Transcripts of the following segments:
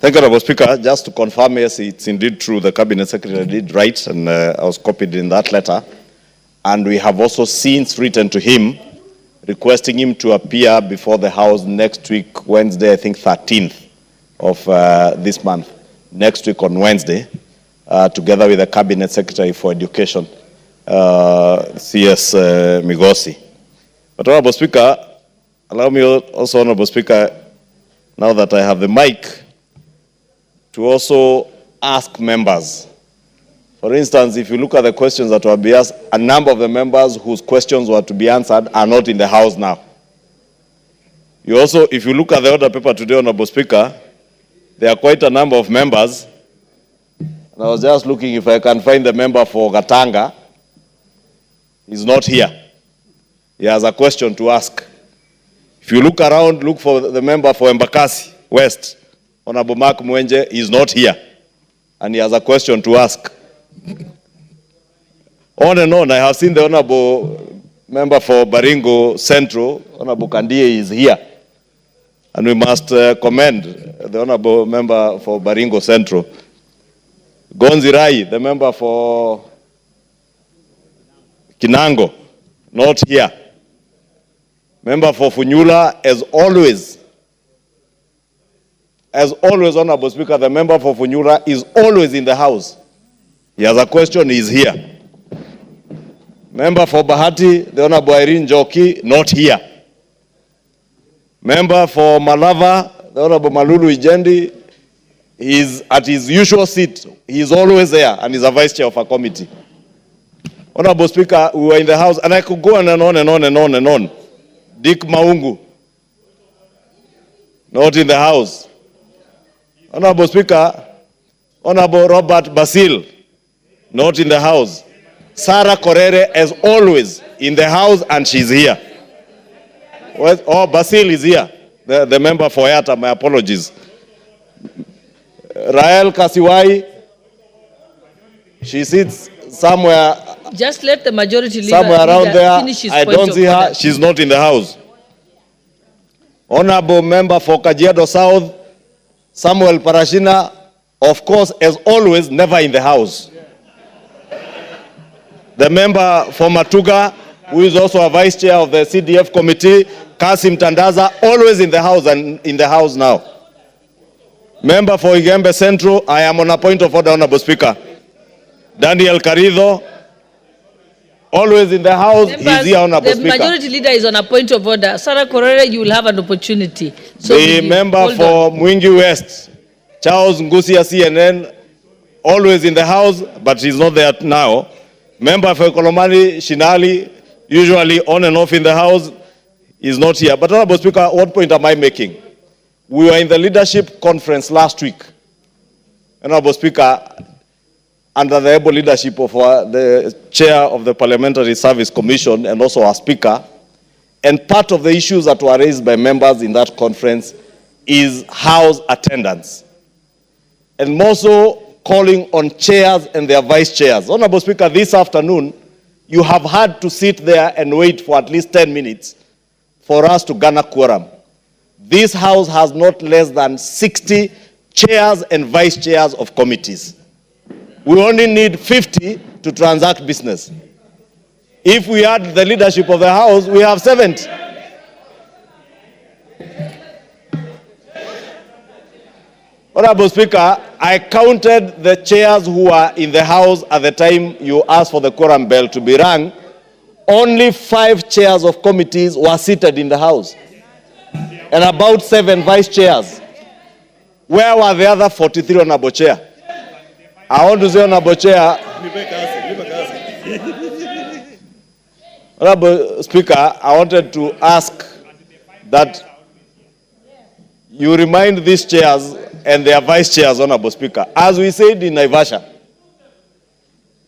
Thank you, Honorable Speaker. Just to confirm, yes, it's indeed true. The Cabinet Secretary did write, and I was copied in that letter. And we have also since written to him, requesting him to appear before the House next week, Wednesday, I think 13th of this month, next week on Wednesday, together with the Cabinet Secretary for Education, CS Migosi. But Honorable Speaker, allow me also, Honorable Speaker, now that I have the mic, to also ask members. For instance, if you look at the questions that were being asked, a number of the members whose questions were to be answered are not in the House now. You also, if you look at the order paper today, Honorable Speaker, there are quite a number of members. And I was just looking if I can find the member for Gatanga. He's not here. He has a question to ask. If you look around, look for the member for Embakasi West, Honorable Mark Mwenje. He's not here. And he has a question to ask. On and on, I have seen the Honorable member for Baringo Central, Honorable Kandie, is here. And we must commend the Honorable member for Baringo Central. Gonzirai, the member for Kinango, not here. Member for Funyula, as always, Honorable Speaker, the member for Funyula is always in the House. He has a question, he is here. Member for Bahati, the Honorable Irene Joki, not here. Member for Malava, the Honorable Malulu Ijendi, he is at his usual seat. He is always there, and is a vice chair of a committee. Honorable Speaker, we were in the House, and I could go on and on and on and on and on. Dick Maungu, not in the House. Honorable Speaker, Honorable Robert Basil, not in the House. Sarah Korere, as always, in the House, and she's here. Oh, Basil is here, the member for Yata, my apologies. Rael Kasiwai, she sits somewhere. Just let the majority leader somewhere around there. finish his I don't see her. She's not in the House. Honorable member for Kajiado South, Samuel Parashina, of course, as always, never in the House. The member for Matuga, who is also a vice chair of the CDF committee, Kasim Tandaza, always in the House and in the House now. Member for Igembe Central, I am on a point of order, Honorable Speaker. Daniel Carido, always in the House. Members, he's here, Honorable Speaker. The majority leader is on a point of order. Sarah Korere, you will have an opportunity. So the member for Mwingi West, Charles Ngusia CNN, always in the House, but she's not there now. Member for Kolomani Shinali, usually on and off in the House, is not here. But Honorable Speaker, what point am I making? We were in the leadership conference last week. Honorable Speaker, under the able leadership of the chair of the Parliamentary Service Commission and also our speaker, and part of the issues that were raised by members in that conference is House attendance. And more so, calling on chairs and their vice chairs. Honorable Speaker, this afternoon, you have had to sit there and wait for at least 10 minutes for us to garner quorum. This House has not less than 60 chairs and vice chairs of committees. We only need 50 to transact business. If we add the leadership of the House, we have 70. Honorable Speaker, I counted the chairs who were in the House at the time you asked for the quorum bell to be rung. Only 5 chairs of committees were seated in the House, and about 7 vice chairs. Where were the other 43, Honorable Chair? I want to say, Honorable Chair, Honorable Speaker, I wanted to ask that you remind these chairs and their vice chairs, Honorable Speaker. As we said in Naivasha,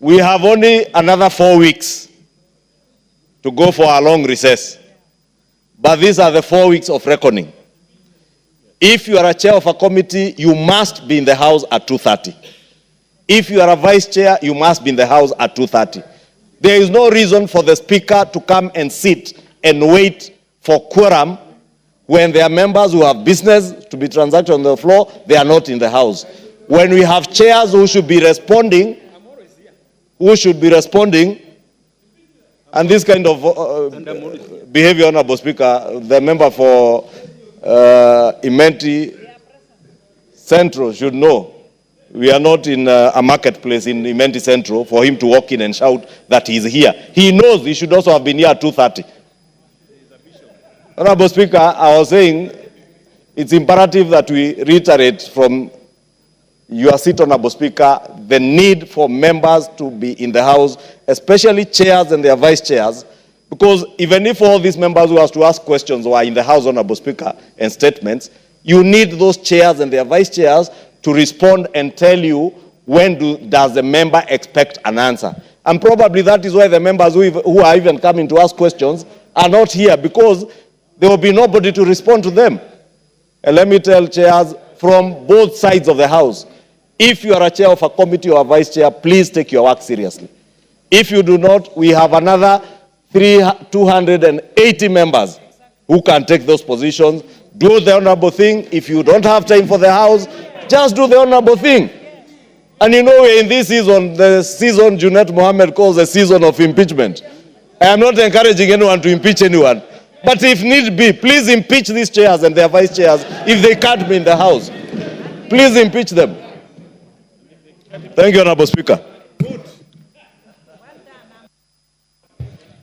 we have only another 4 weeks to go for a long recess. But these are the 4 weeks of reckoning. If you are a chair of a committee, you must be in the House at 2:30. If you are a vice chair, you must be in the House at 2:30. There is no reason for the Speaker to come and sit and wait for quorum When there are members who have business to be transacted on the floor, they are not in the house. When we have chairs who should be responding, and this kind of behavior, Honorable Speaker, the member for IMPEACH Central should know. We are not in a marketplace in IMPEACH Central for him to walk in and shout that he's here. He knows he should also have been here at 2:30. Honorable Speaker, I was saying it's imperative that we reiterate from your seat, Honorable Speaker, the need for members to be in the House, especially chairs and their vice chairs, because even if all these members who have to ask questions were in the House, Honorable Speaker, and statements, you need those chairs and their vice chairs to respond and tell you when does the member expect an answer. And probably that is why the members who are even coming to ask questions are not here, because there will be nobody to respond to them. And let me tell chairs from both sides of the House, if you are a chair of a committee or a vice chair, please take your work seriously. If you do not, we have another 280 members who can take those positions. Do the honorable thing. If you don't have time for the House, just do the honorable thing. And you know, we're in this season, the season Junet Mohammed calls the season of impeachment. I am not encouraging anyone to impeach anyone. But if need be, please impeach these chairs and their vice chairs if they can't be in the House. Please impeach them. Thank you, Honorable Speaker.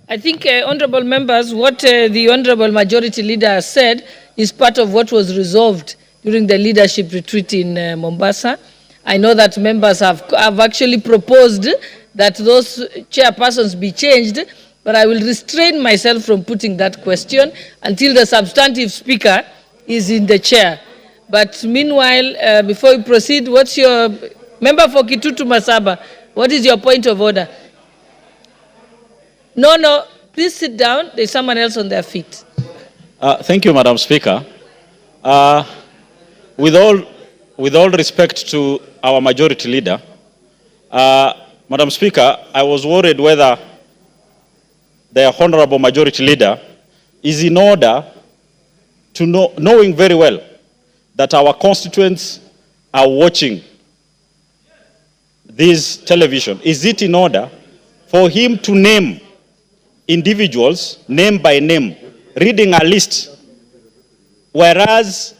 I think, honorable members, what the honorable majority leader has said is part of what was resolved during the leadership retreat in Mombasa. I know that members have actually proposed that those chairpersons be changed, but I will restrain myself from putting that question until the substantive speaker is in the chair. But meanwhile, before we proceed, what's your member for Kitutu Masaba? What is your point of order? No, please sit down. There's someone else on their feet. Thank you, Madam Speaker. With all respect to our majority leader, Madam Speaker, I was worried whether the honorable majority leader is in order to knowing very well that our constituents are watching this television. Is it in order for him to name individuals name by name, reading a list, whereas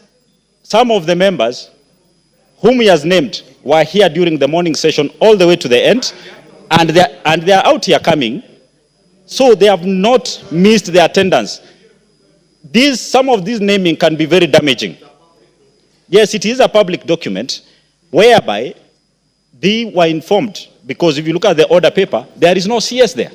some of the members whom he has named were here during the morning session all the way to the end, and they are out here coming, so they have not missed their attendance. Some of these naming can be very damaging. Yes, it is a public document whereby they were informed, because if you look at the order paper, there is no CS there.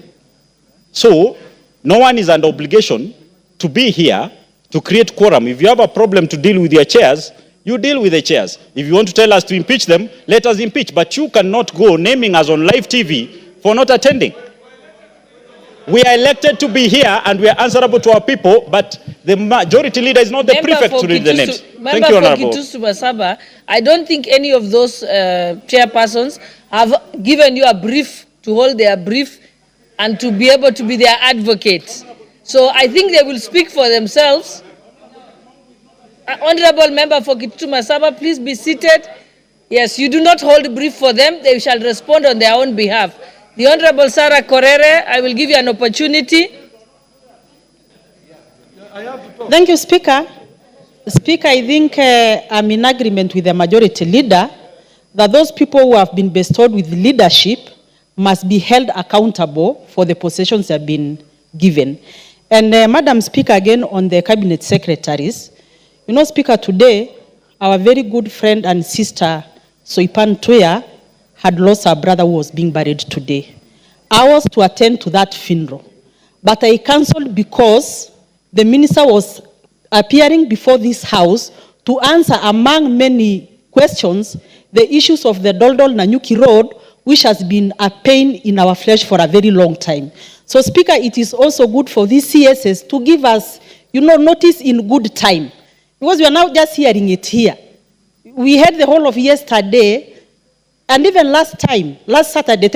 So no one is under obligation to be here to create quorum. If you have a problem to deal with your chairs, you deal with the chairs. If you want to tell us to impeach them, let us impeach. But you cannot go naming us on live TV for not attending. We are elected to be here and we are answerable to our people, but the majority leader is not the prefect to read the names. Thank you, Honorable. Kitutu Masaba, I don't think any of those chairpersons have given you a brief to hold their brief and to be able to be their advocates. So I think they will speak for themselves. Honorable member for Kitutu Masaba, please be seated. Yes, you do not hold a brief for them. They shall respond on their own behalf. The Honorable Sarah Korere, I will give you an opportunity. Thank you, Speaker. Speaker, I think I'm in agreement with the majority leader that those people who have been bestowed with leadership must be held accountable for the positions they have been given. And Madam Speaker, again on the cabinet secretaries, you know, Speaker, today, our very good friend and sister, Soipan Toya, had lost her brother who was being buried today. I was to attend to that funeral, but I cancelled because the minister was appearing before this house to answer, among many questions, the issues of the Doldol Nanyuki Road, which has been a pain in our flesh for a very long time. So, Speaker, it is also good for these CSS to give us, notice in good time, because we are now just hearing it here. We had the whole of yesterday, and even last Saturday,